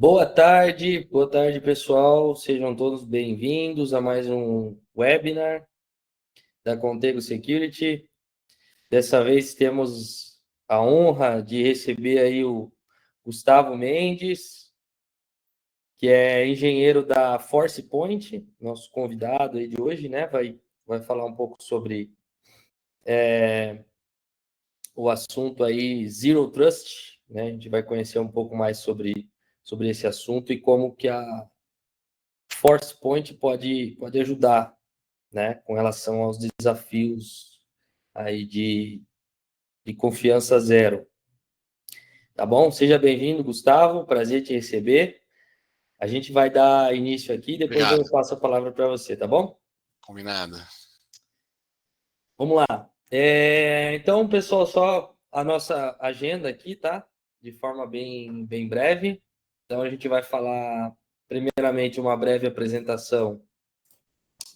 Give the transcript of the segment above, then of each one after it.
Boa tarde, pessoal. Sejam todos bem-vindos a mais um webinar da Contego Security. Dessa vez temos a honra de receber aí o Gustavo Mendes, que é engenheiro da ForcePoint, nosso convidado aí de hoje, né? Vai falar um pouco sobre o assunto aí Zero Trust, né? A gente vai conhecer um pouco mais sobre esse assunto e como que a ForcePoint pode ajudar, né, com relação aos desafios aí de confiança zero. Tá bom? Seja bem-vindo, Gustavo. Prazer te receber. A gente vai dar início aqui, depois Obrigado. eu passo a palavra para você, tá bom? Combinado. Vamos lá. Então, pessoal, só a nossa agenda aqui, tá? De forma bem breve. Então, a gente vai falar, primeiramente, uma breve apresentação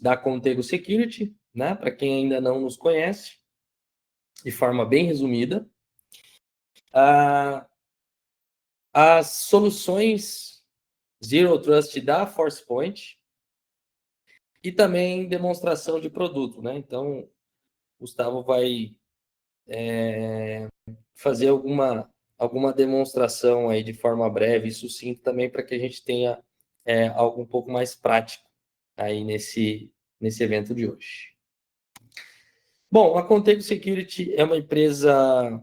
da Contego Security, né? Para quem ainda não nos conhece, de forma bem resumida. As soluções Zero Trust da ForcePoint e também demonstração de produto, né? Então, o Gustavo vai fazer alguma demonstração aí de forma breve e sucinta também para que a gente tenha algo um pouco mais prático aí nesse evento de hoje. Bom, a Contego Security é uma empresa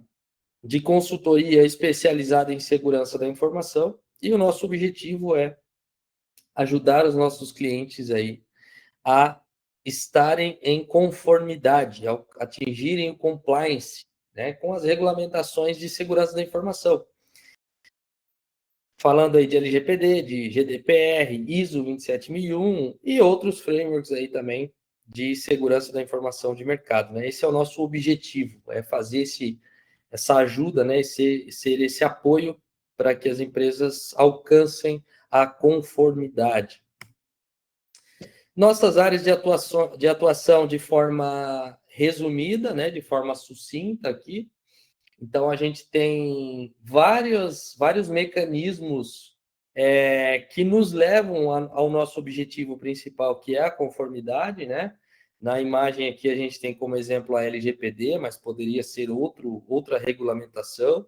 de consultoria especializada em segurança da informação e o nosso objetivo é ajudar os nossos clientes aí a estarem em conformidade, ao atingirem o compliance, né, com as regulamentações de segurança da informação. Falando aí de LGPD, de GDPR, ISO 27001 e outros frameworks aí também de segurança da informação de mercado, né? Esse é o nosso objetivo, é fazer essa ajuda, né, ser esse apoio para que as empresas alcancem a conformidade. Nossas áreas de atuação de forma resumida, né, de forma sucinta aqui. Então, a gente tem vários mecanismos que nos levam ao nosso objetivo principal, que é a conformidade, né? Na imagem aqui a gente tem como exemplo a LGPD, mas poderia ser outra regulamentação.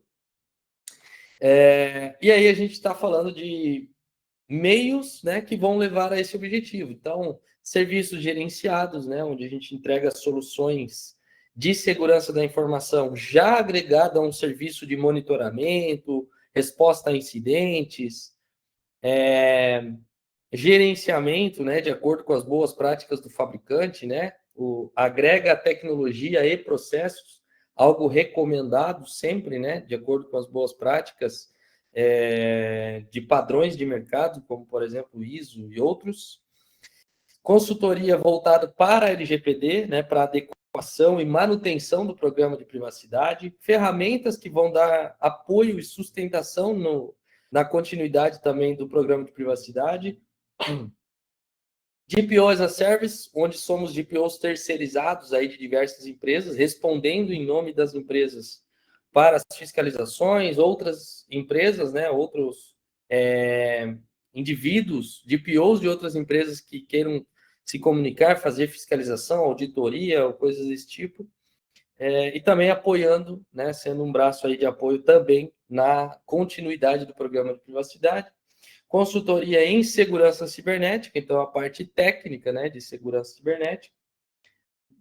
E aí a gente está falando de meios, né, que vão levar a esse objetivo. Então, serviços gerenciados, né, onde a gente entrega soluções de segurança da informação já agregada a um serviço de monitoramento, resposta a incidentes, gerenciamento, né, de acordo com as boas práticas do fabricante, né, agrega tecnologia e processos, algo recomendado sempre, né, de acordo com as boas práticas de padrões de mercado, como, por exemplo, ISO e outros. Consultoria voltada para a LGPD, né, para adequação e manutenção do programa de privacidade. Ferramentas que vão dar apoio e sustentação na continuidade também do programa de privacidade. DPO as a Service, onde somos DPOs terceirizados aí de diversas empresas, respondendo em nome das empresas para as fiscalizações, outras empresas, né, outros indivíduos, DPOs de outras empresas que queiram se comunicar, fazer fiscalização, auditoria, ou coisas desse tipo, e também apoiando, né, sendo um braço aí de apoio também na continuidade do programa de privacidade. Consultoria em segurança cibernética, então a parte técnica, né, de segurança cibernética,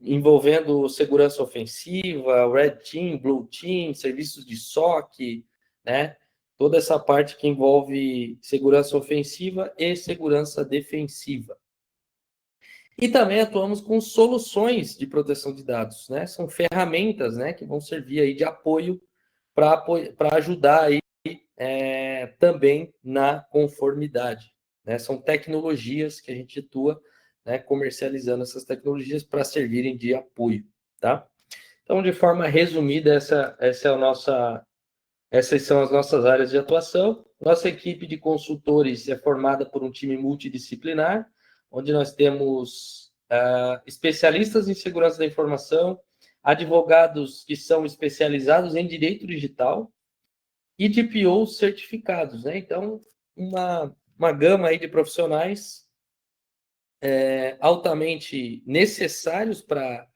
envolvendo segurança ofensiva, Red Team, Blue Team, serviços de SOC, né, toda essa parte que envolve segurança ofensiva e segurança defensiva. E também atuamos com soluções de proteção de dados, né, são ferramentas, né, que vão servir aí de apoio para ajudar aí também na conformidade, né? São tecnologias que a gente atua, né, comercializando essas tecnologias para servirem de apoio, tá? Então, de forma resumida, essas são as nossas áreas de atuação. Nossa equipe de consultores é formada por um time multidisciplinar, onde nós temos especialistas em segurança da informação, advogados que são especializados em direito digital, e DPOs certificados, né? Então, uma gama aí de profissionais altamente necessários para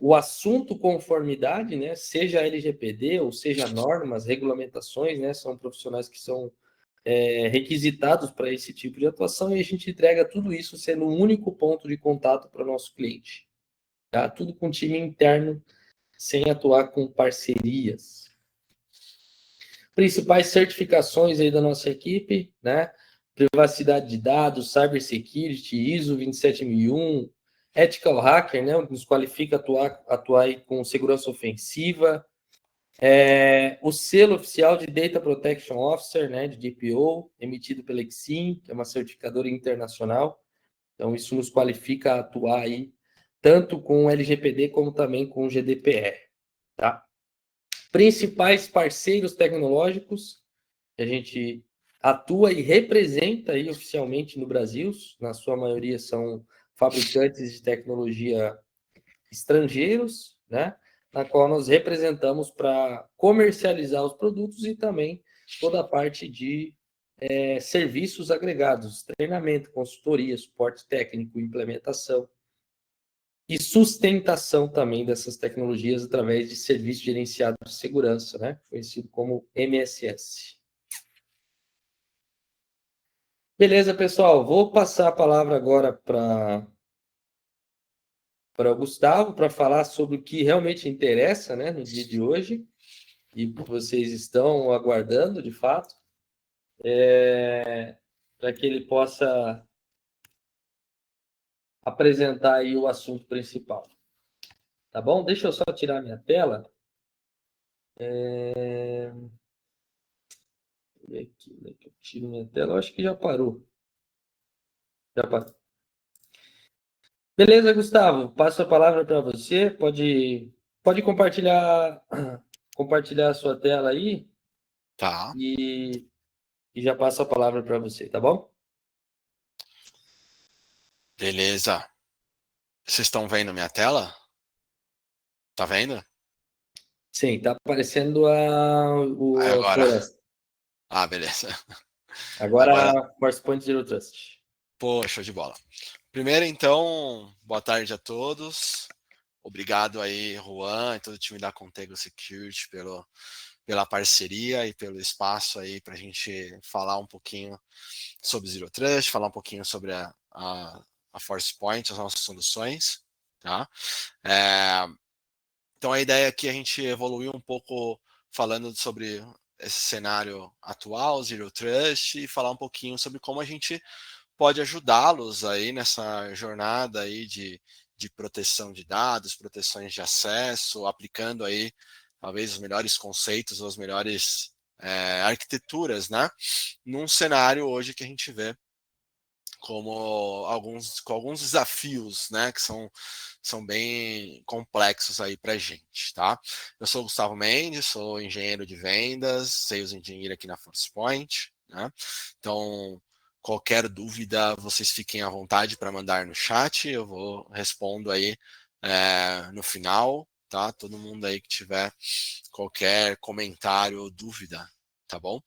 o assunto conformidade, né? Seja LGPD ou seja normas, regulamentações, né? São profissionais que são requisitados para esse tipo de atuação e a gente entrega tudo isso sendo um único ponto de contato para o nosso cliente. Tá? Tudo com time interno, sem atuar com parcerias. Principais certificações aí da nossa equipe, né? Privacidade de dados, cybersecurity, ISO 27001, ethical hacker, né? Nos qualifica atuar aí com segurança ofensiva. O selo oficial de Data Protection Officer, né? De DPO, emitido pela Exim, que é uma certificadora internacional. Então, isso nos qualifica a atuar aí tanto com o LGPD como também com o GDPR, tá? Principais parceiros tecnológicos que a gente atua e representa aí oficialmente no Brasil, na sua maioria são fabricantes de tecnologia estrangeiros, né? Na qual nós representamos para comercializar os produtos e também toda a parte de serviços agregados, treinamento, consultoria, suporte técnico, implementação e sustentação também dessas tecnologias através de serviço gerenciado de segurança, né? Conhecido como MSS. Beleza, pessoal. Vou passar a palavra agora para o Gustavo para falar sobre o que realmente interessa, né, no dia de hoje e que vocês estão aguardando, de fato, para que ele possa apresentar aí o assunto principal. Tá bom? Deixa eu só tirar minha tela. Aqui, eu tiro minha tela. Eu acho que já parou. Já parou. Beleza, Gustavo. Passo a palavra para você. Pode compartilhar a sua tela aí. Tá. E já passo a palavra para você, tá bom? Beleza. Vocês estão vendo minha tela? Tá vendo? Sim, tá aparecendo a Agora. floresta. Ah, beleza. Agora, Agora, Force Point Zero Trust. pô, show de bola. Primeiro, então, boa tarde a todos. Obrigado aí, Juan e todo o time da Contego Security pela parceria e pelo espaço aí para a gente falar um pouquinho sobre Zero Trust, falar um pouquinho sobre a Forcepoint, as nossas soluções, tá? Então a ideia aqui é a gente evoluir um pouco falando sobre esse cenário atual, Zero Trust, e falar um pouquinho sobre como a gente pode ajudá-los aí nessa jornada aí de proteção de dados, proteções de acesso, aplicando aí talvez os melhores conceitos, as melhores arquiteturas, né? Num cenário hoje que a gente vê com alguns desafios, né, que são bem complexos aí para a gente, tá? Eu sou o Gustavo Mendes, sou engenheiro de vendas, sales engineer aqui na Forcepoint, né? Então, qualquer dúvida, vocês fiquem à vontade para mandar no chat, eu vou respondo aí no final, tá? Todo mundo aí que tiver qualquer comentário ou dúvida, tá bom?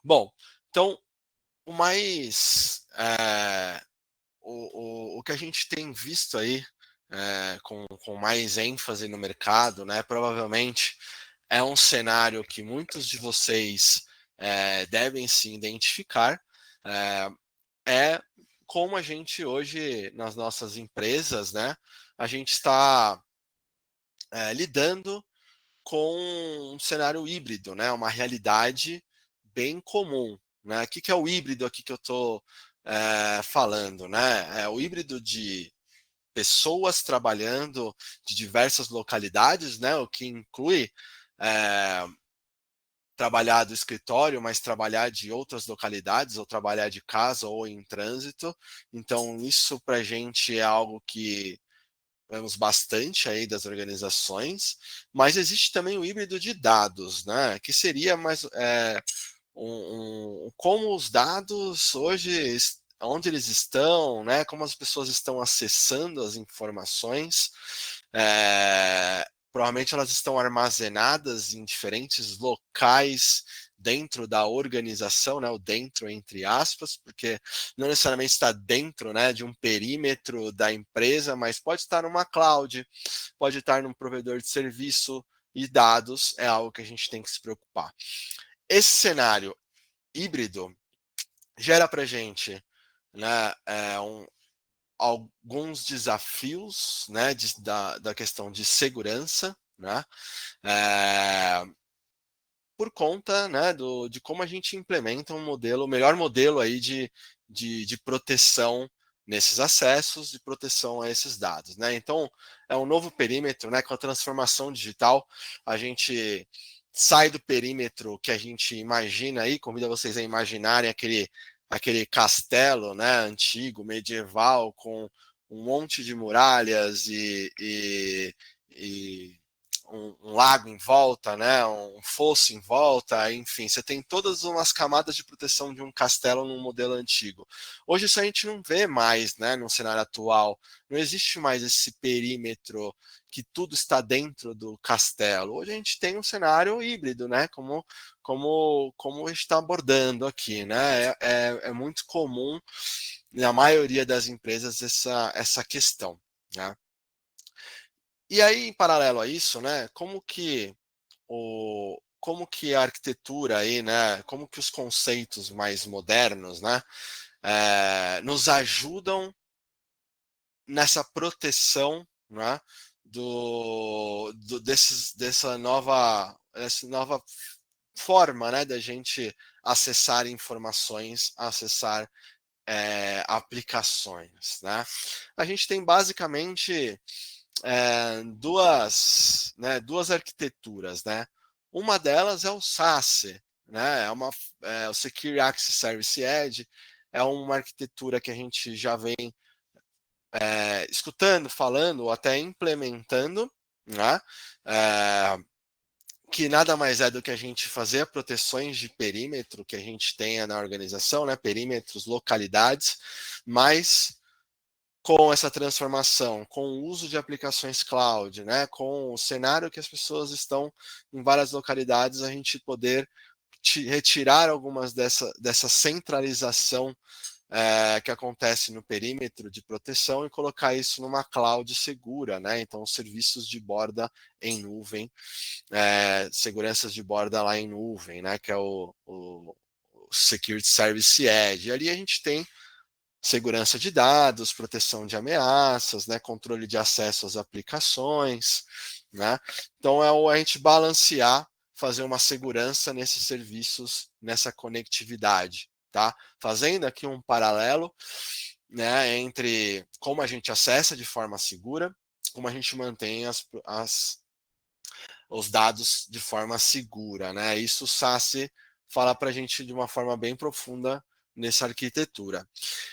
Bom, então o mais o que a gente tem visto aí com mais ênfase no mercado, né? Provavelmente é um cenário que muitos de vocês devem se identificar. É como a gente hoje nas nossas empresas, né? A gente está lidando com um cenário híbrido, né? Uma realidade bem comum, né? O que é o híbrido aqui que eu estou falando, né? É o híbrido de pessoas trabalhando de diversas localidades, né? O que inclui trabalhar do escritório, mas trabalhar de outras localidades, ou trabalhar de casa ou em trânsito. Então, isso para a gente é algo que vemos bastante aí das organizações, mas existe também o híbrido de dados, né? Que seria mais como os dados hoje, onde eles estão, né? Como as pessoas estão acessando as informações. Provavelmente elas estão armazenadas em diferentes locais dentro da organização, né, o dentro entre aspas, porque não necessariamente está dentro, né, de um perímetro da empresa, mas pode estar numa cloud, pode estar num provedor de serviço, e dados é algo que a gente tem que se preocupar. Esse cenário híbrido gera para a gente, né, alguns desafios, né, da questão de segurança, né, por conta, né, de como a gente implementa um modelo, o melhor modelo aí de proteção nesses acessos, de proteção a esses dados, né? Então, é um novo perímetro, né? Com a transformação digital, a gente sai do perímetro que a gente imagina aí, convido vocês a imaginarem aquele castelo, né, antigo, medieval, com um monte de muralhas e um lago em volta, né, um fosso em volta, enfim, você tem todas umas camadas de proteção de um castelo num modelo antigo. Hoje isso a gente não vê mais, né, no cenário atual. Não existe mais esse perímetro que tudo está dentro do castelo. Hoje a gente tem um cenário híbrido, né, como a gente está abordando aqui, né? É muito comum na maioria das empresas essa questão, né? E aí, em paralelo a isso, né, como que a arquitetura aí, né, como que os conceitos mais modernos, né, nos ajudam nessa proteção, né, dessa nova forma, né, da gente acessar informações, acessar aplicações, né? A gente tem basicamente duas arquiteturas, né? Uma delas é o SASE, né? O Secure Access Service Edge, é uma arquitetura que a gente já vem escutando, falando, ou até implementando, né? Que nada mais é do que a gente fazer proteções de perímetro que a gente tenha na organização, né? Perímetros, localidades, mas com essa transformação, com o uso de aplicações cloud, né, com o cenário que as pessoas estão em várias localidades, a gente poder retirar algumas dessa centralização que acontece no perímetro de proteção e colocar isso numa cloud segura, né? Então, serviços de borda em nuvem, seguranças de borda lá em nuvem, né? Que é o Security Service Edge. E ali a gente tem segurança de dados, proteção de ameaças, né, controle de acesso às aplicações, né? Então a gente balancear, fazer uma segurança nesses serviços, nessa conectividade, tá? Fazendo aqui um paralelo, né, entre como a gente acessa de forma segura, como a gente mantém os dados de forma segura, né? Isso o SASE fala para a gente de uma forma bem profunda nessa arquitetura.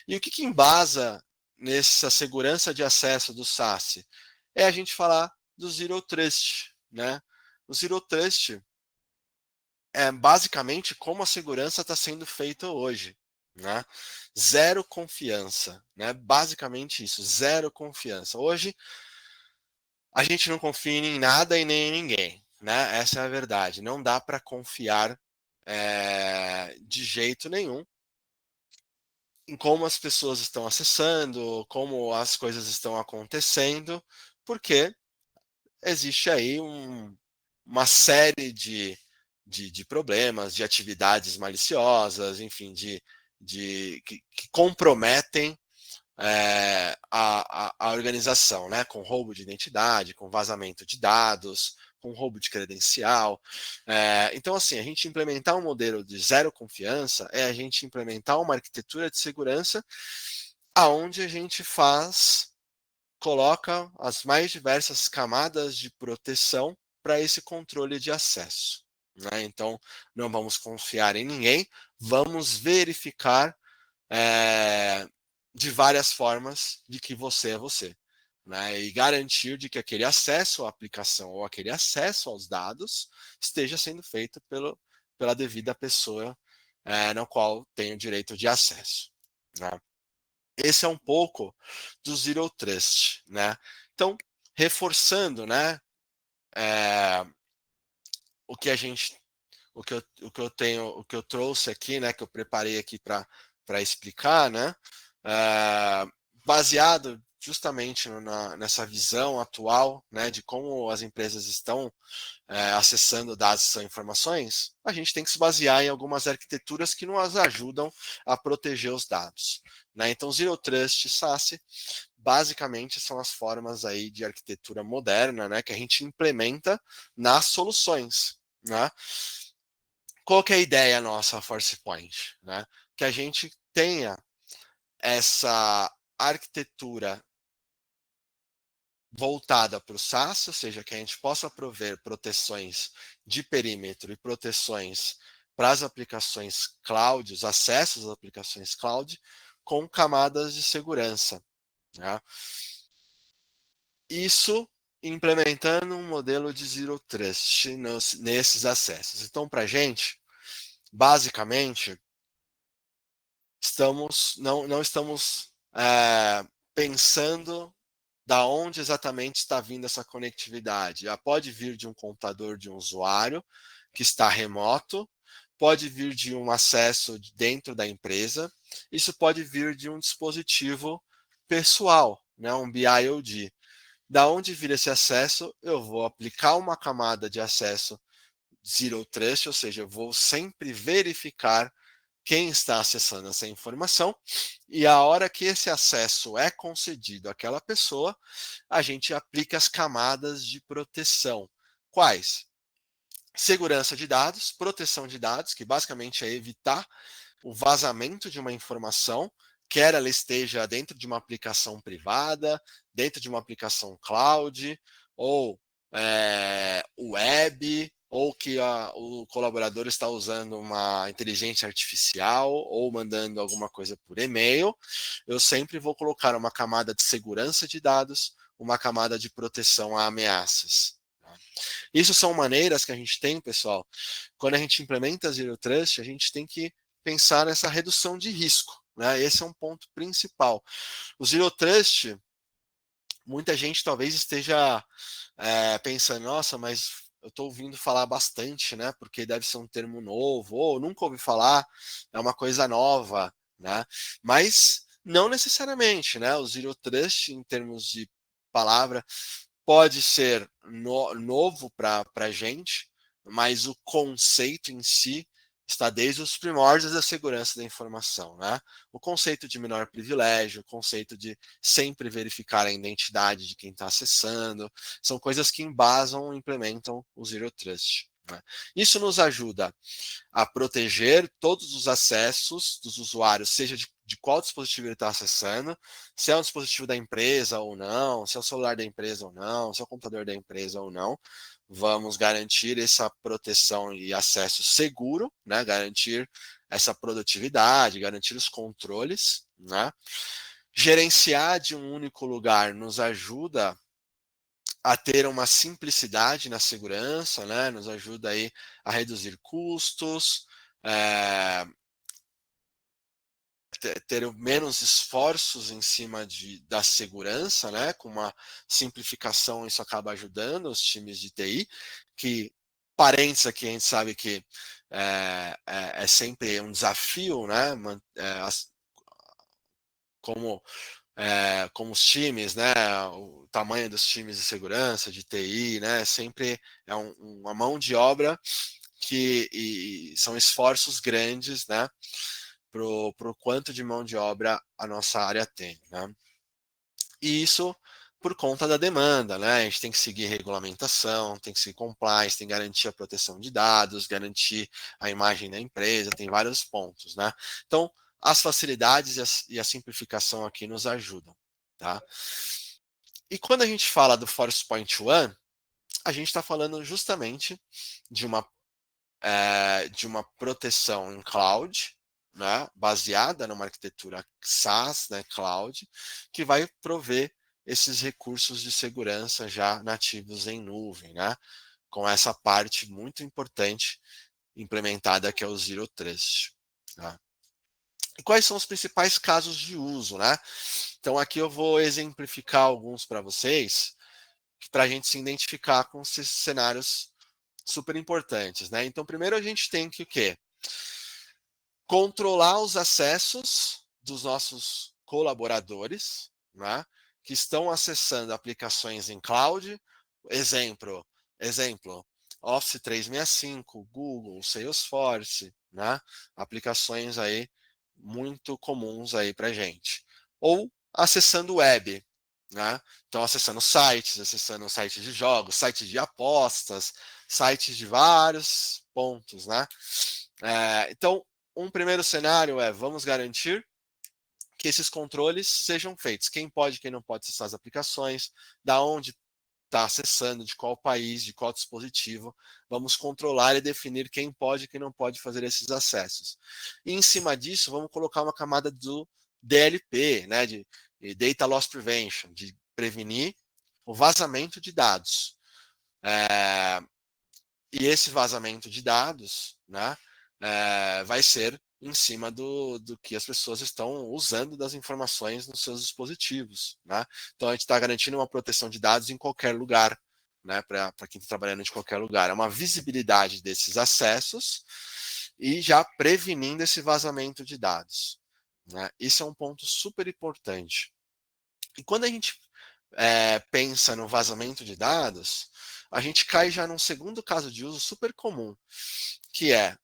E o que embasa nessa segurança de acesso do SASE? É a gente falar do Zero Trust, né? O Zero Trust é basicamente como a segurança está sendo feita hoje, né? Zero confiança, né? Basicamente isso, zero confiança. Hoje a gente não confia em nada e nem em ninguém, né? Essa é a verdade. Não dá para confiar de jeito nenhum em como as pessoas estão acessando, como as coisas estão acontecendo, porque existe aí uma série de problemas, de atividades maliciosas, enfim, que comprometem a organização, né? Com roubo de identidade, com vazamento de dados, com roubo de credencial. Então, assim, a gente implementar um modelo de zero confiança é a gente implementar uma arquitetura de segurança aonde a gente coloca as mais diversas camadas de proteção para esse controle de acesso, né? Então, não vamos confiar em ninguém, vamos verificar de várias formas de que você é você, né? E garantir de que aquele acesso à aplicação ou aquele acesso aos dados esteja sendo feito pela devida pessoa na qual tem o direito de acesso, né? Esse é um pouco do Zero Trust, né? Então, reforçando, né, o que o que eu trouxe aqui, né, que eu preparei aqui para explicar, né, baseado justamente nessa visão atual, né, de como as empresas estão acessando dados e informações, a gente tem que se basear em algumas arquiteturas que nos ajudam a proteger os dados, né? Então, Zero Trust, SASE, basicamente são as formas aí de arquitetura moderna, né, que a gente implementa nas soluções, né? Qual que é a ideia nossa, ForcePoint, né? Que a gente tenha essa arquitetura voltada para o SaaS, ou seja, que a gente possa prover proteções de perímetro e proteções para as aplicações cloud, os acessos às aplicações cloud, com camadas de segurança, né? Isso implementando um modelo de Zero Trust nesses acessos. Então, para a gente, basicamente, não estamos pensando da onde exatamente está vindo essa conectividade. Já pode vir de um computador de um usuário que está remoto, pode vir de um acesso dentro da empresa, isso pode vir de um dispositivo pessoal, né, um BIOD. Da onde vir esse acesso, eu vou aplicar uma camada de acesso Zero Trust, ou seja, eu vou sempre verificar quem está acessando essa informação, e a hora que esse acesso é concedido àquela pessoa, a gente aplica as camadas de proteção. Quais? Segurança de dados, proteção de dados, que basicamente é evitar o vazamento de uma informação, quer ela esteja dentro de uma aplicação privada, dentro de uma aplicação cloud, ou web, ou que o colaborador está usando uma inteligência artificial ou mandando alguma coisa por e-mail, eu sempre vou colocar uma camada de segurança de dados, uma camada de proteção a ameaças. Isso são maneiras que a gente tem, pessoal, quando a gente implementa Zero Trust, a gente tem que pensar nessa redução de risco, né? Esse é um ponto principal. O Zero Trust, muita gente talvez esteja pensando, nossa, mas eu estou ouvindo falar bastante, né? Porque deve ser um termo novo, ou nunca ouvi falar, é uma coisa nova, né? Mas não necessariamente, né? O Zero Trust, em termos de palavra, pode ser novo para a gente, mas o conceito em si está desde os primórdios da segurança da informação, né? O conceito de menor privilégio, o conceito de sempre verificar a identidade de quem está acessando, são coisas que embasam e implementam o Zero Trust. Né? Isso nos ajuda a proteger todos os acessos dos usuários, seja de qual dispositivo ele está acessando, se é um dispositivo da empresa ou não, se é o celular da empresa ou não, se é o computador da empresa ou não. Vamos garantir essa proteção e acesso seguro, né? Garantir essa produtividade, garantir os controles, né? Gerenciar de um único lugar nos ajuda a ter uma simplicidade na segurança, né? Nos ajuda aí a reduzir custos, ter menos esforços em cima da segurança, né? Com uma simplificação, isso acaba ajudando os times de TI, que, parênteses aqui, a gente sabe que é sempre um desafio, né? Como os times, né? O tamanho dos times de segurança, de TI, né? Sempre é uma mão de obra que são esforços grandes, né? Pro quanto de mão de obra a nossa área tem, né? E isso por conta da demanda, né? A gente tem que seguir regulamentação, tem que seguir compliance, tem que garantir a proteção de dados, garantir a imagem da empresa, tem vários pontos, né? Então, as facilidades e a simplificação aqui nos ajudam, tá? E quando a gente fala do ForcePoint One, a gente está falando justamente de uma proteção em cloud, né, baseada numa arquitetura SaaS, né, cloud, que vai prover esses recursos de segurança já nativos em nuvem, né, com essa parte muito importante implementada que é o Zero Trust. Tá? E quais são os principais casos de uso, né? Então aqui eu vou exemplificar alguns para vocês, para a gente se identificar com esses cenários super importantes, né? Então, primeiro a gente tem que o quê? Controlar os acessos dos nossos colaboradores, né? Que estão acessando aplicações em cloud, exemplo, Office 365, Google, Salesforce, né? Aplicações aí muito comuns aí para gente. Ou acessando web, né? Então acessando sites de jogos, sites de apostas, sites de vários pontos, né? Então, um primeiro cenário é vamos garantir que esses controles sejam feitos. Quem pode, quem não pode acessar as aplicações, da onde está acessando, de qual país, de qual dispositivo. Vamos controlar e definir quem pode e quem não pode fazer esses acessos. E em cima disso, vamos colocar uma camada do DLP, né, de Data Loss Prevention, de prevenir o vazamento de dados. E esse vazamento de dados, né, vai ser em cima do que as pessoas estão usando das informações nos seus dispositivos, né? Então a gente está garantindo uma proteção de dados em qualquer lugar, né? Para quem está trabalhando de qualquer lugar, é uma visibilidade desses acessos e já prevenindo esse vazamento de dados, né? Isso é um ponto super importante. E quando a gente pensa no vazamento de dados, a gente cai já num segundo caso de uso super comum, que é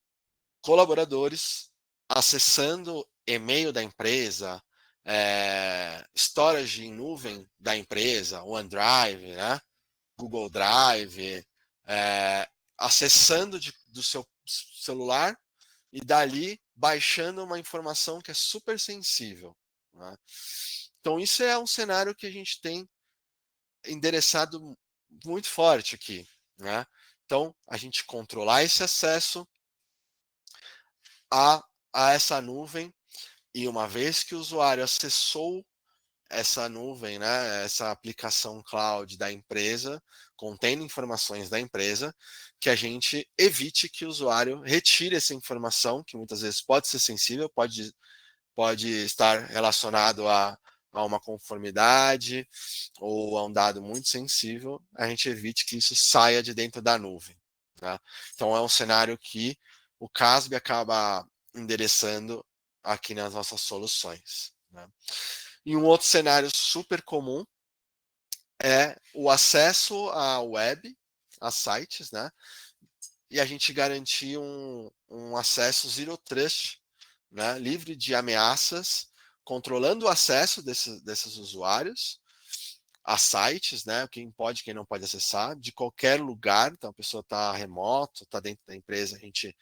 colaboradores acessando e-mail da empresa, storage em nuvem da empresa, OneDrive, né? Google Drive, acessando do seu celular e dali baixando uma informação que é super sensível, né? Então isso é um cenário que a gente tem endereçado muito forte aqui, né? Então, a gente controlar esse acesso a essa nuvem e uma vez que o usuário acessou essa nuvem, né, essa aplicação cloud da empresa, contendo informações da empresa, que a gente evite que o usuário retire essa informação, que muitas vezes pode ser sensível, pode estar relacionado a uma conformidade ou a um dado muito sensível, a gente evite que isso saia de dentro da nuvem. Tá? Então é um cenário que o CASB acaba endereçando aqui nas nossas soluções. Né? E um outro cenário super comum é o acesso à web, a sites, né? E a gente garantir um acesso zero trust, né? Livre de ameaças, controlando o acesso desses usuários a sites, né? Quem pode, quem não pode acessar, de qualquer lugar. Então a pessoa está remoto, está dentro da empresa, a gente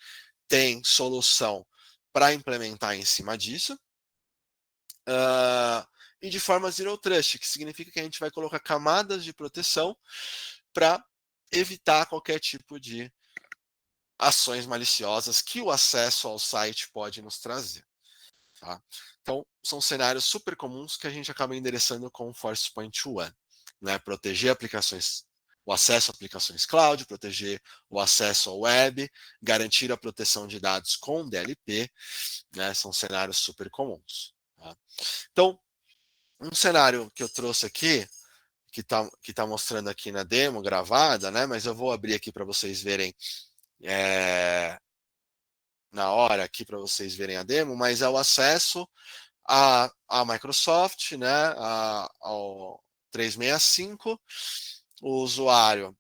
tem solução para implementar em cima disso. E de forma zero trust, que significa que a gente vai colocar camadas de proteção para evitar qualquer tipo de ações maliciosas que o acesso ao site pode nos trazer. Tá? Então, são cenários super comuns que a gente acaba endereçando com o Forcepoint One. Né? Proteger aplicações, o acesso a aplicações cloud, proteger o acesso ao web, garantir a proteção de dados com DLP, né? São cenários super comuns. Tá? Então, um cenário que eu trouxe aqui, que tá mostrando aqui na demo gravada, né? Mas eu vou abrir aqui para vocês verem na hora aqui para vocês verem a demo, mas é o acesso à Microsoft, né? Ao 365, o usuário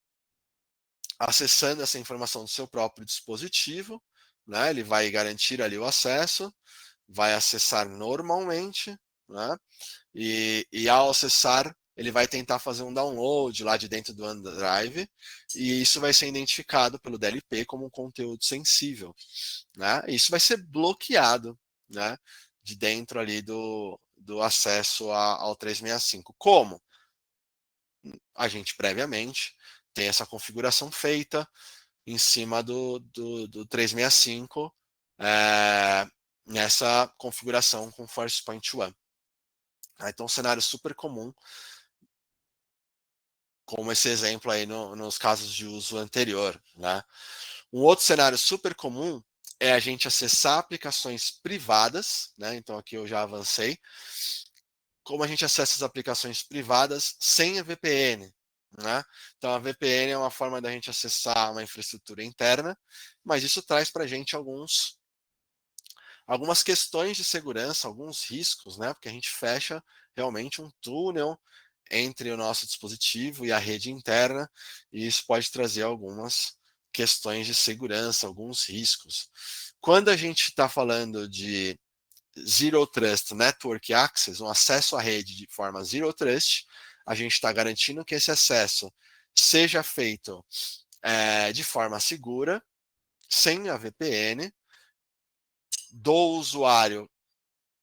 acessando essa informação do seu próprio dispositivo, né? Ele vai garantir ali o acesso, vai acessar normalmente, né? E ao acessar, ele vai tentar fazer um download lá de dentro do OneDrive, e isso vai ser identificado pelo DLP como um conteúdo sensível, né? E isso vai ser bloqueado, né? De dentro ali do acesso ao 365. Como? A gente previamente tem essa configuração feita em cima do 365, nessa configuração com Forcepoint One. Então, um cenário super comum, como esse exemplo aí nos casos de uso anterior. Né? Um outro cenário super comum é a gente acessar aplicações privadas, né? Então aqui eu já avancei. Como a gente acessa as aplicações privadas sem a VPN, né? Então a VPN é uma forma da gente acessar uma infraestrutura interna, mas isso traz para a gente algumas questões de segurança, alguns riscos, né? Porque a gente fecha realmente um túnel entre o nosso dispositivo e a rede interna, e isso pode trazer algumas questões de segurança, alguns riscos. Quando a gente está falando de Zero Trust Network Access, um acesso à rede de forma Zero Trust, a gente está garantindo que esse acesso seja feito de forma segura, sem a VPN, do usuário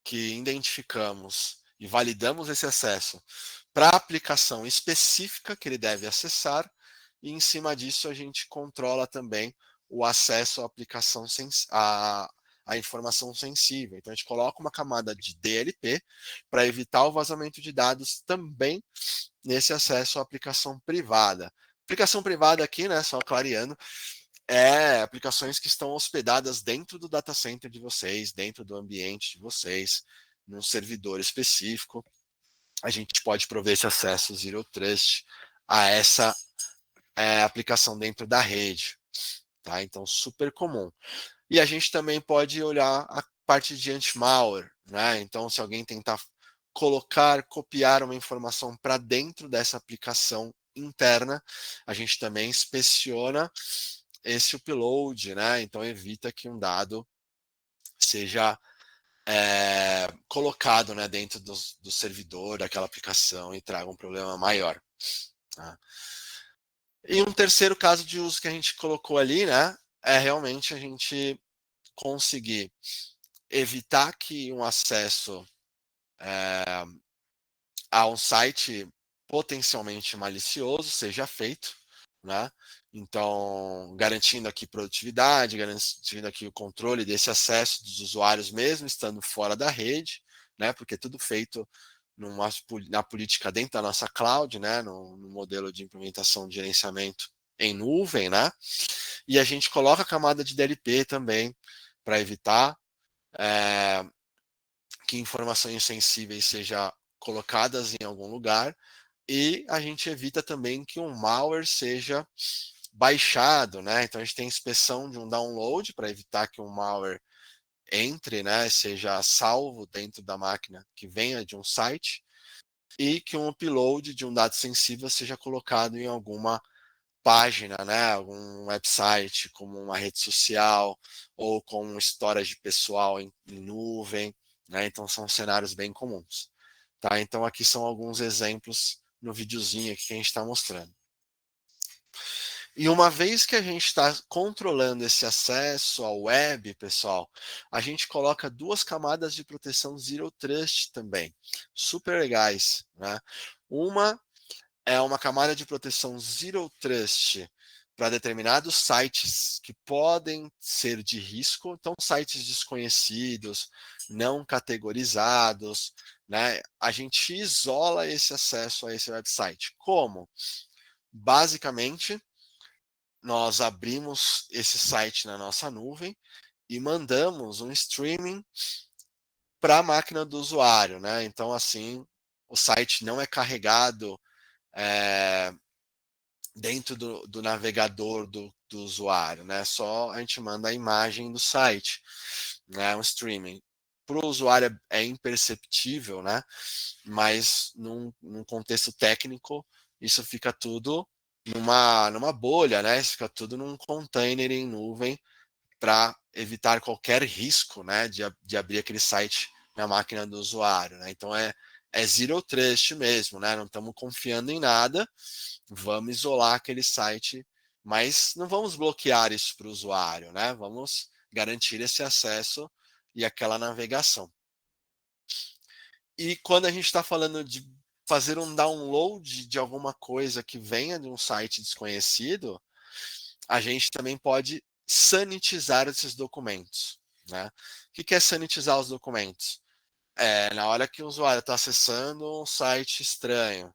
que identificamos e validamos esse acesso para a aplicação específica que ele deve acessar, e em cima disso a gente controla também o acesso à aplicação a informação sensível. Então a gente coloca uma camada de DLP para evitar o vazamento de dados também nesse acesso à aplicação privada. Aplicação privada aqui, né, só clareando, aplicações que estão hospedadas dentro do data center de vocês, dentro do ambiente de vocês, num servidor específico. A gente pode prover esse acesso Zero Trust a essa aplicação dentro da rede. Tá? Então, super comum. E a gente também pode olhar a parte de anti-malware. Né? Então, se alguém tentar copiar uma informação para dentro dessa aplicação interna, a gente também inspeciona esse upload, né? Então evita que um dado seja colocado, né, dentro do servidor daquela aplicação e traga um problema maior. Tá? E um terceiro caso de uso que a gente colocou ali, né, é realmente a gente conseguir evitar que um acesso a um site potencialmente malicioso seja feito, né? Então, garantindo aqui produtividade, garantindo aqui o controle desse acesso dos usuários, mesmo estando fora da rede, né? Porque é tudo feito na política dentro da nossa cloud, né? No modelo de implementação de gerenciamento em nuvem, né? E a gente coloca a camada de DLP também para evitar que informações sensíveis sejam colocadas em algum lugar, e a gente evita também que um malware seja baixado, né? Então a gente tem inspeção de um download para evitar que um malware entre, né, seja salvo dentro da máquina que venha de um site, e que um upload de um dado sensível seja colocado em alguma página, né, algum website, como uma rede social, ou com um storage pessoal em nuvem, né? Então são cenários bem comuns. Tá? Então aqui são alguns exemplos no videozinho aqui que a gente está mostrando. E uma vez que a gente está controlando esse acesso ao web, pessoal, a gente coloca duas camadas de proteção Zero Trust também, super legais. Né? Uma é uma camada de proteção Zero Trust para determinados sites que podem ser de risco, então sites desconhecidos, não categorizados, né? A gente isola esse acesso a esse website. Como? Basicamente, nós abrimos esse site na nossa nuvem e mandamos um streaming para a máquina do usuário, né? Então, assim, o site não é carregado dentro do navegador do usuário, né? Só a gente manda a imagem do site, né? Um streaming. Para o usuário é imperceptível, né? Mas num contexto técnico, isso fica tudo numa bolha, né? Isso fica tudo num container em nuvem para evitar qualquer risco, né? De abrir aquele site na máquina do usuário, né? Então é zero trust mesmo, né? Não estamos confiando em nada, vamos isolar aquele site, mas não vamos bloquear isso para o usuário, né? Vamos garantir esse acesso e aquela navegação. E quando a gente está falando de fazer um download de alguma coisa que venha de um site desconhecido, a gente também pode sanitizar esses documentos. Né? O que é sanitizar os documentos? Na hora que o usuário está acessando um site estranho,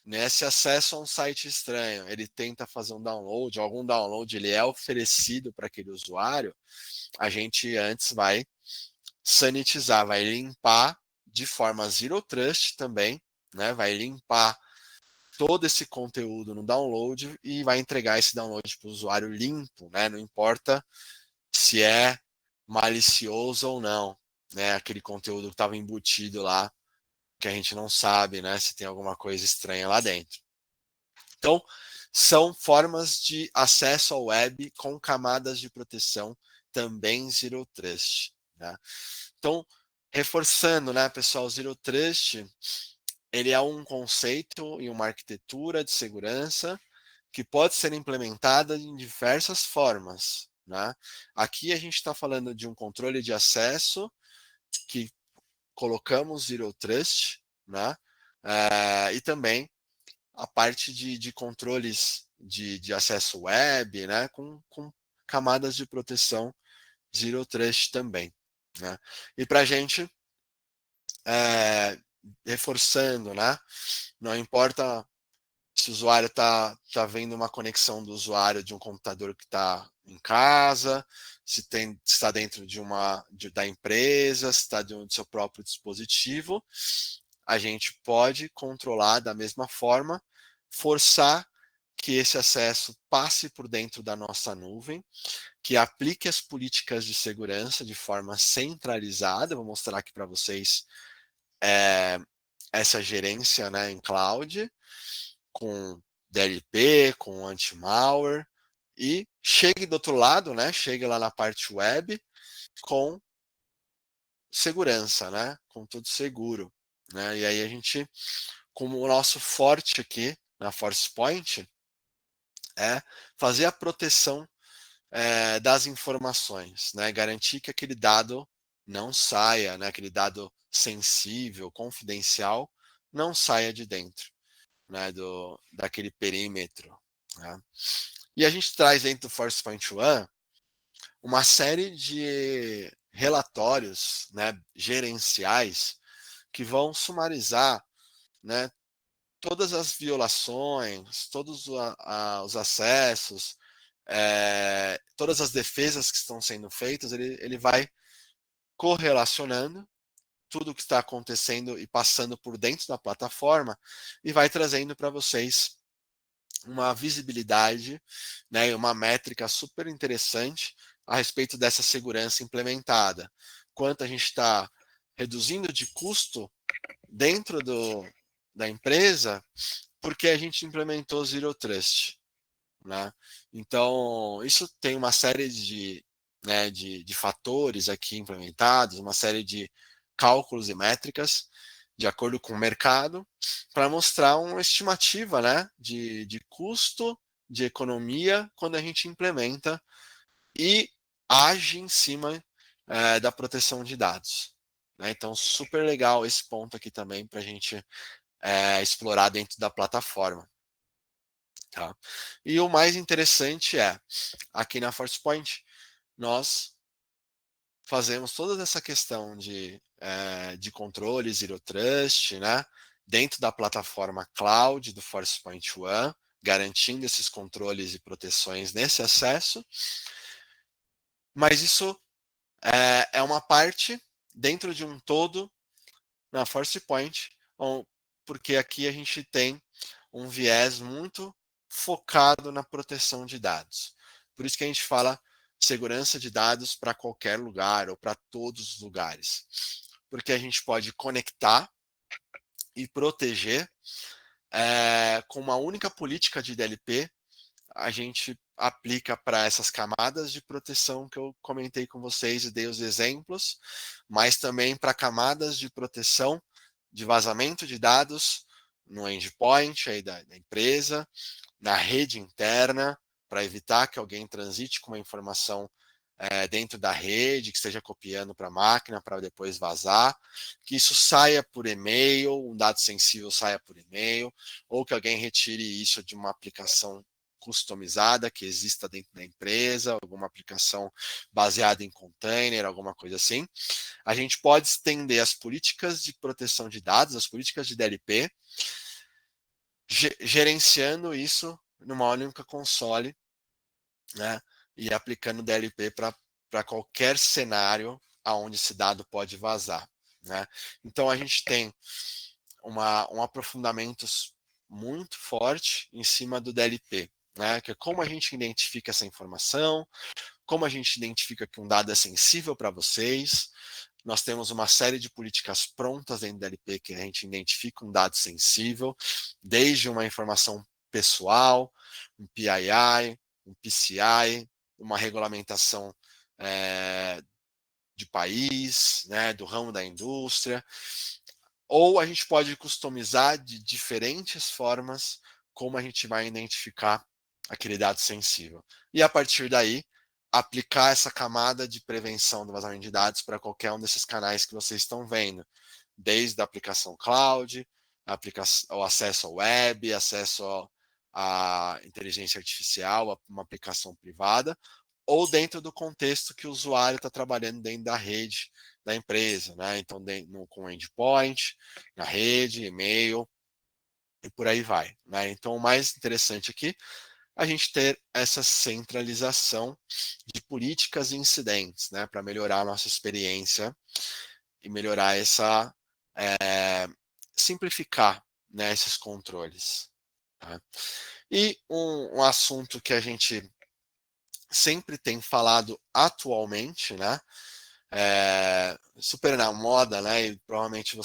nesse acesso a um site estranho, ele tenta fazer um download, algum download ele é oferecido para aquele usuário, a gente antes vai sanitizar, vai limpar de forma Zero Trust também, né? Vai limpar todo esse conteúdo no download e vai entregar esse download para o usuário limpo, né? Não importa se é malicioso ou não, né? Aquele conteúdo que estava embutido lá, que a gente não sabe, né? Se tem alguma coisa estranha lá dentro. Então, são formas de acesso ao web com camadas de proteção também Zero Trust, né? Então, reforçando, né, pessoal, Zero Trust, ele é um conceito e uma arquitetura de segurança que pode ser implementada em diversas formas, né? Aqui a gente está falando de um controle de acesso que colocamos Zero Trust, né? E também a parte de controles de acesso web, né? Com camadas de proteção Zero Trust também, né? E para a gente, reforçando, né? Não importa se o usuário tá vendo uma conexão do usuário de um computador que está em casa, se está dentro da empresa, se está do seu próprio dispositivo, a gente pode controlar da mesma forma, forçar que esse acesso passe por dentro da nossa nuvem, que aplique as políticas de segurança de forma centralizada. Vou mostrar aqui para vocês essa gerência, né, em cloud, com DLP, com anti-malware, e chegue do outro lado, né, chegue lá na parte web com segurança, né, com tudo seguro, né? E aí a gente, como o nosso forte aqui na ForcePoint, é fazer a proteção das informações, né? Garantir que aquele dado não saia, né? Aquele dado sensível, confidencial, não saia de dentro, né? Daquele perímetro, né? E a gente traz dentro do ForcePoint One uma série de relatórios, né, gerenciais que vão sumarizar, né, todas as violações, todos os acessos, todas as defesas que estão sendo feitas. Ele vai correlacionando tudo o que está acontecendo e passando por dentro da plataforma e vai trazendo para vocês uma visibilidade, né, uma métrica super interessante a respeito dessa segurança implementada. Quanto a gente está reduzindo de custo dentro da empresa porque a gente implementou Zero Trust, né? Então, isso tem uma série né, de fatores aqui implementados, uma série de cálculos e métricas de acordo com o mercado, para mostrar uma estimativa, né, de custo, de economia, quando a gente implementa e age em cima da proteção de dados, né? Então, super legal esse ponto aqui também para a gente explorar dentro da plataforma. Tá? E o mais interessante é, aqui na ForcePoint, nós fazemos toda essa questão de controle Zero Trust, né, dentro da plataforma cloud do ForcePoint One, garantindo esses controles e proteções nesse acesso. Mas isso é uma parte dentro de um todo na ForcePoint, porque aqui a gente tem um viés muito focado na proteção de dados. Por isso que a gente fala segurança de dados para qualquer lugar ou para todos os lugares. Porque a gente pode conectar e proteger com uma única política de DLP. A gente aplica para essas camadas de proteção que eu comentei com vocês e dei os exemplos, mas também para camadas de proteção de vazamento de dados no endpoint aí da empresa, na rede interna, para evitar que alguém transite com uma informação dentro da rede, que esteja copiando para a máquina para depois vazar, que isso saia por e-mail, um dado sensível saia por e-mail, ou que alguém retire isso de uma aplicação customizada que exista dentro da empresa, alguma aplicação baseada em container, alguma coisa assim. A gente pode estender as políticas de proteção de dados, as políticas de DLP, gerenciando isso numa única console, né, e aplicando DLP para qualquer cenário aonde esse dado pode vazar, né? Então a gente tem um aprofundamento muito forte em cima do DLP, né? Que é como a gente identifica essa informação, como a gente identifica que um dado é sensível para vocês. Nós temos uma série de políticas prontas dentro do DLP que a gente identifica um dado sensível, desde uma informação pessoal, um PII, um PCI, uma regulamentação de país, né, do ramo da indústria, ou a gente pode customizar de diferentes formas como a gente vai identificar aquele dado sensível. E a partir daí, aplicar essa camada de prevenção do vazamento de dados para qualquer um desses canais que vocês estão vendo, desde a aplicação cloud, o acesso ao web, acesso à inteligência artificial, uma aplicação privada, ou dentro do contexto que o usuário está trabalhando dentro da rede da empresa, né? Então, com endpoint, na rede, e-mail, e por aí vai, né? Então, o mais interessante aqui a gente ter essa centralização de políticas e incidentes, né, para melhorar a nossa experiência e melhorar essa simplificar, né, esses controles. Tá? E um assunto que a gente sempre tem falado atualmente, né, super na moda, né, e provavelmente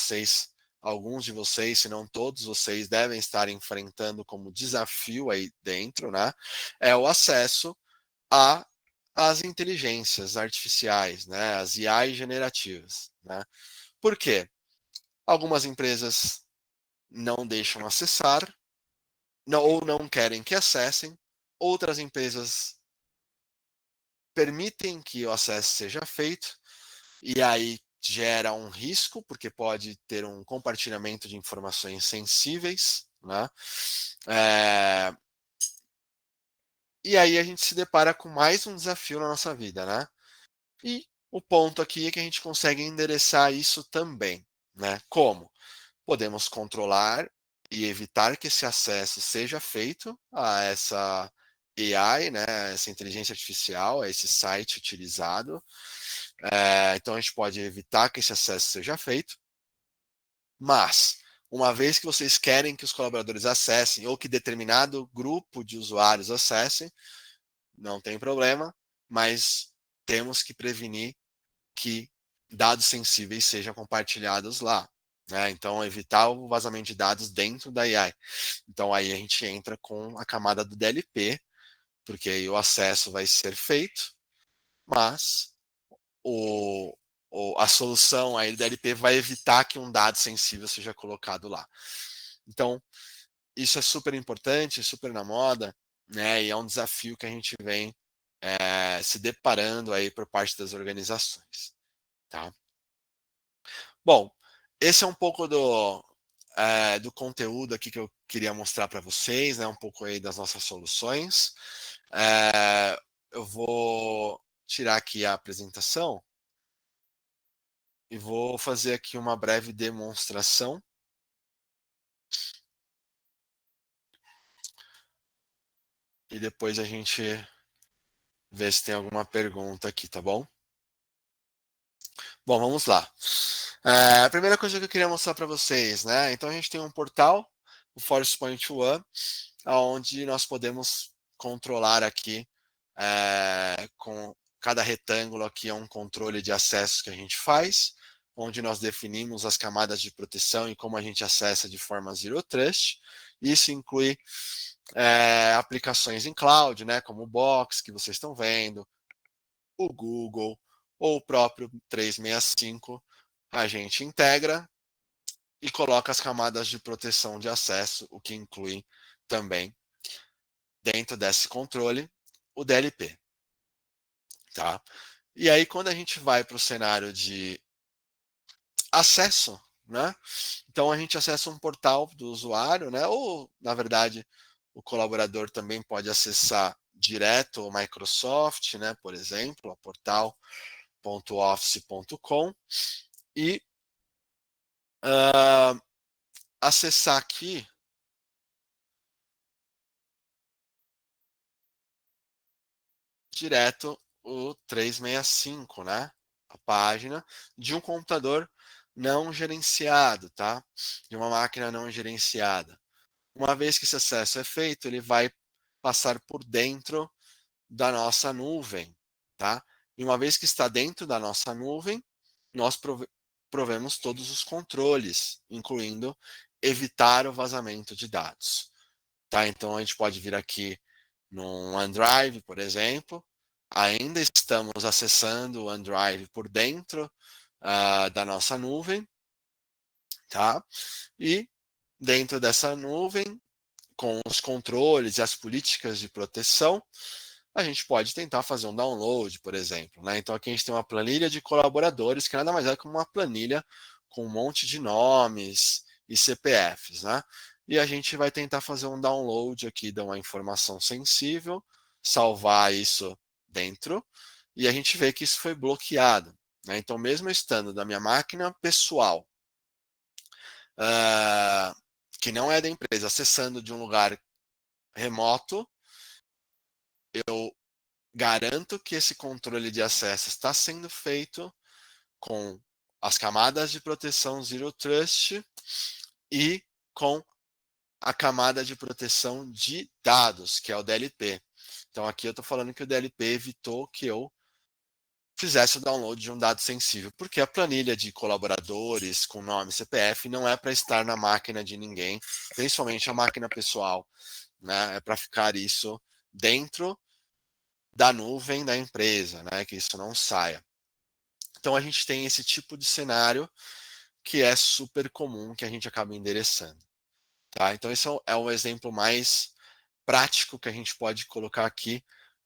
alguns de vocês, se não todos vocês, devem estar enfrentando como desafio aí dentro, né, é o acesso às inteligências artificiais, né, as AI generativas, né. Por quê? Algumas empresas não deixam acessar, ou não querem que acessem, outras empresas permitem que o acesso seja feito, e aí gera um risco, porque pode ter um compartilhamento de informações sensíveis, né? E aí a gente se depara com mais um desafio na nossa vida, né? E o ponto aqui é que a gente consegue endereçar isso também, né? Como? Podemos controlar e evitar que esse acesso seja feito a essa AI, né, essa inteligência artificial, a esse site utilizado. Então a gente pode evitar que esse acesso seja feito, mas uma vez que vocês querem que os colaboradores acessem ou que determinado grupo de usuários acessem, não tem problema, mas temos que prevenir que dados sensíveis sejam compartilhados lá. Né? Então, evitar o vazamento de dados dentro da AI. Então, aí a gente entra com a camada do DLP, porque aí o acesso vai ser feito, mas a solução aí do DLP vai evitar que um dado sensível seja colocado lá. Então, isso é super importante, super na moda, né? E é um desafio que a gente vem se deparando aí por parte das organizações. Tá? Bom, esse é um pouco do conteúdo aqui que eu queria mostrar para vocês, né? Um pouco aí das nossas soluções. Eu vou tirar aqui a apresentação e vou fazer aqui uma breve demonstração. E depois a gente vê se tem alguma pergunta aqui, tá bom? Bom, vamos lá. A primeira coisa que eu queria mostrar para vocês, né? Então a gente tem um portal, o Force Point One, onde nós podemos controlar aqui com cada retângulo aqui é um controle de acesso que a gente faz, onde nós definimos as camadas de proteção e como a gente acessa de forma Zero Trust. Isso inclui aplicações em cloud, né, como o Box, que vocês estão vendo, o Google, ou o próprio 365, a gente integra e coloca as camadas de proteção de acesso, o que inclui também, dentro desse controle, o DLP. Tá? E aí, quando a gente vai para o cenário de acesso, né? Então a gente acessa um portal do usuário, né? Ou, na verdade, o colaborador também pode acessar direto o Microsoft, né? Por exemplo, portal.office.com e acessar aqui direto o 365, né? A página de um computador não gerenciado, tá? De uma máquina não gerenciada. Uma vez que esse acesso é feito, ele vai passar por dentro da nossa nuvem, tá? E uma vez que está dentro da nossa nuvem, nós provemos todos os controles, incluindo evitar o vazamento de dados, tá? Então a gente pode vir aqui no OneDrive, por exemplo, ainda estamos acessando o OneDrive por dentro da nossa nuvem, tá? E dentro dessa nuvem, com os controles e as políticas de proteção, a gente pode tentar fazer um download, por exemplo, né? Então aqui a gente tem uma planilha de colaboradores, que nada mais é que uma planilha com um monte de nomes e CPFs, né? E a gente vai tentar fazer um download aqui de uma informação sensível, salvar isso dentro, e a gente vê que isso foi bloqueado, né? Então, mesmo estando da minha máquina pessoal, que não é da empresa, acessando de um lugar remoto, eu garanto que esse controle de acesso está sendo feito com as camadas de proteção Zero Trust e com a camada de proteção de dados, que é o DLP. Então aqui eu estou falando que o DLP evitou que eu fizesse o download de um dado sensível, porque a planilha de colaboradores com nome e CPF não é para estar na máquina de ninguém, principalmente a máquina pessoal, né? É para ficar isso dentro da nuvem da empresa, né? Que isso não saia. Então a gente tem esse tipo de cenário que é super comum que a gente acaba endereçando, tá? Então esse é o exemplo mais prático que a gente pode colocar aqui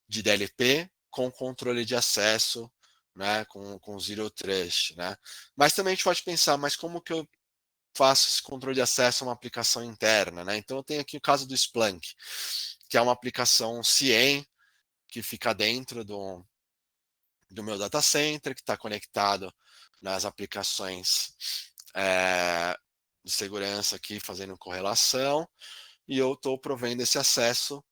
de DLP com controle de acesso, né, com Zero Trust, né? Mas também a gente pode pensar, mas como que eu faço esse controle de acesso a uma aplicação interna, né? Então eu tenho aqui o caso do Splunk, que é uma aplicação CIEM que fica dentro do meu data center, que está conectado nas aplicações de segurança aqui, fazendo correlação, e eu estou provendo esse acesso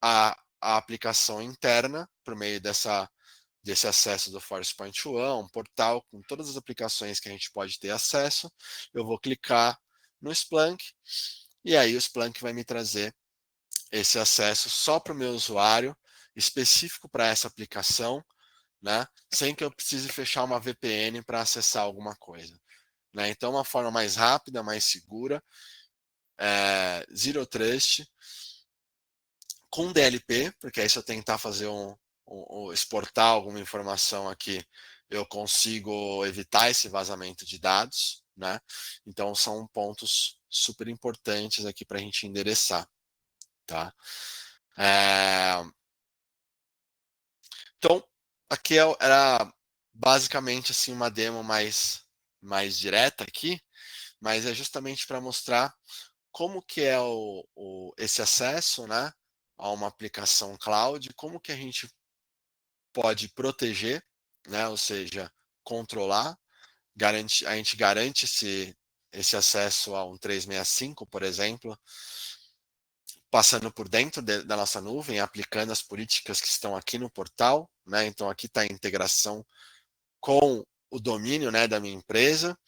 à aplicação interna por meio desse acesso do Forcepoint One, um portal com todas as aplicações que a gente pode ter acesso. Eu vou clicar no Splunk e aí o Splunk vai me trazer esse acesso só para o meu usuário, específico para essa aplicação, né? Sem que eu precise fechar uma VPN para acessar alguma coisa, né? Então, uma forma mais rápida, mais segura, Zero Trust, com DLP, porque aí se eu tentar fazer exportar alguma informação aqui, eu consigo evitar esse vazamento de dados, né? Então são pontos super importantes aqui para a gente endereçar, tá? Então aqui era basicamente assim uma demo mais direta aqui, mas é justamente para mostrar como que é esse acesso, né, a uma aplicação cloud, como que a gente pode proteger, né, ou seja, controlar, a gente garante esse acesso a um 365, por exemplo, passando por dentro da nossa nuvem, aplicando as políticas que estão aqui no portal, né? Então aqui está a integração com o domínio, né, da minha empresa,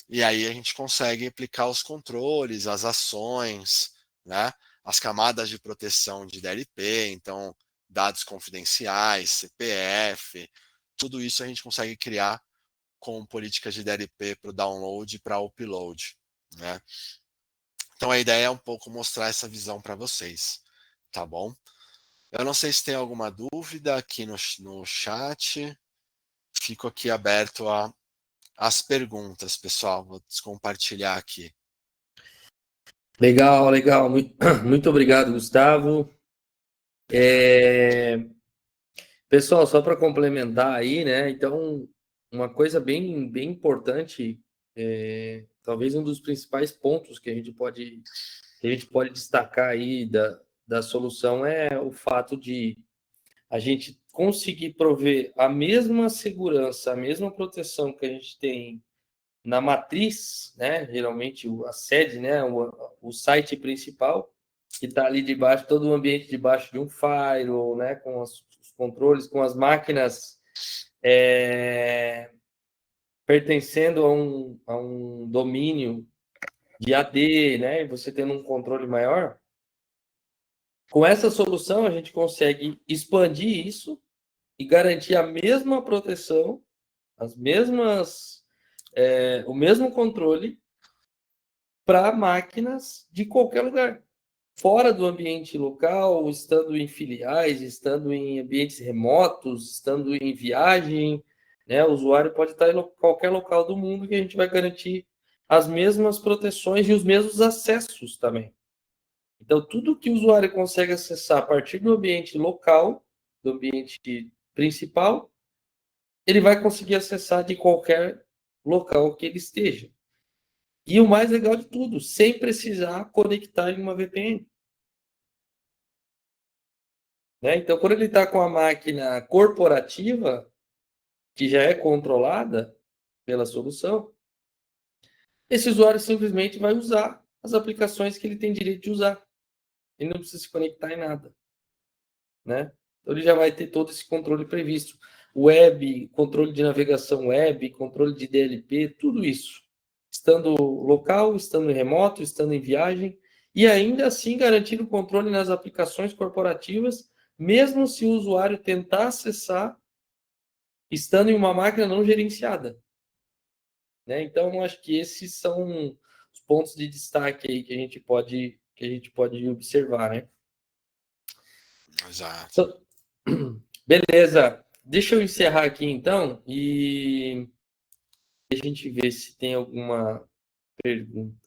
e aí a gente consegue aplicar os controles, as ações, né, as camadas de proteção de DLP, então dados confidenciais, CPF, tudo isso a gente consegue criar com políticas de DLP para o download e para o upload, né? Então a ideia é um pouco mostrar essa visão para vocês, tá bom? Eu não sei se tem alguma dúvida aqui no chat. Fico aqui aberto às perguntas, pessoal. Vou compartilhar aqui. Legal, legal. Muito, muito obrigado, Gustavo. Pessoal, só para complementar aí, né? Então, uma coisa bem importante, talvez um dos principais pontos que a gente pode destacar aí da solução é o fato de a gente conseguir prover a mesma segurança, a mesma proteção que a gente tem na matriz, né? Geralmente a sede, né? O site principal, que está ali debaixo, todo o ambiente debaixo de um firewall, né? Com os controles, com as máquinas pertencendo a um domínio de AD, né? E você tendo um controle maior. Com essa solução, a gente consegue expandir isso e garantir a mesma proteção, as mesmas, o mesmo controle para máquinas de qualquer lugar. Fora do ambiente local, estando em filiais, estando em ambientes remotos, estando em viagem, né? O usuário pode estar em qualquer local do mundo que a gente vai garantir as mesmas proteções e os mesmos acessos também. Então, tudo que o usuário consegue acessar a partir do ambiente local, do ambiente principal, ele vai conseguir acessar de qualquer local que ele esteja. E o mais legal de tudo, sem precisar conectar em uma VPN. Né? Então, quando ele está com a máquina corporativa, que já é controlada pela solução, esse usuário simplesmente vai usar as aplicações que ele tem direito de usar. Ele não precisa se conectar em nada. Né? Então, ele já vai ter todo esse controle previsto. Web, controle de navegação web, controle de DLP, tudo isso. Estando local, estando em remoto, estando em viagem, e ainda assim garantir o controle nas aplicações corporativas, mesmo se o usuário tentar acessar estando em uma máquina não gerenciada. Né? Então, acho que esses são os pontos de destaque aí que a gente pode observar. Né? Exato. Então, beleza. Deixa eu encerrar aqui, então, e a gente ver se tem alguma pergunta.